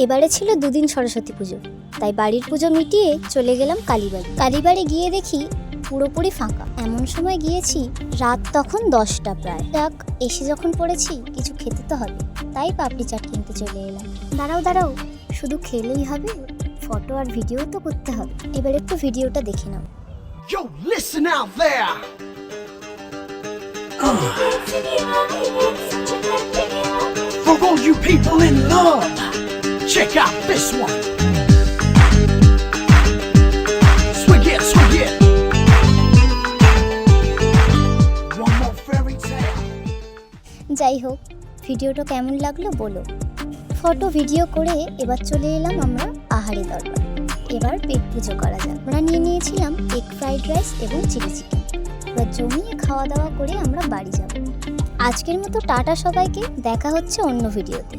এবারে ছিল দুদিন সরস্বতী পুজো, তাই বাড়ির পুজো মিটিয়ে চলে গেলাম কালীবাড়ি গিয়ে দেখি পুরোপুরি ফাঁকা। এমন সময় গিয়েছি রাত তখন 10টা প্রায়। যাক, এসে যখন পড়েছি কিছু খেতে তো হবে, তাই পাপড়ি চাট কিনতে চলে এলাম। দাঁড়াও, শুধু খেলেই হবে? ফটো আর ভিডিও তো করতে হবে। এবার একটু ভিডিওটা দেখে নাও। Yo, listen out there. For all you people in love, check out this one. Swig it. One more fairy tale. যাই হোক, ভিডিওটা কেমন লাগলো বলো। ফটো ভিডিও করে এবার চলে এলাম আমরা আহারে দরবার। এবার পেট পুজো করা যাক। আমরা নিয়ে নিয়েছিলাম এগ ফ্রাইড রাইস এবং চিলি চিকেন। এবার জমিয়ে খাওয়া দাওয়া করে আমরা বাড়ি যাব। আজকের মতো টাটা সবাইকে, দেখা হচ্ছে অন্য ভিডিওতে।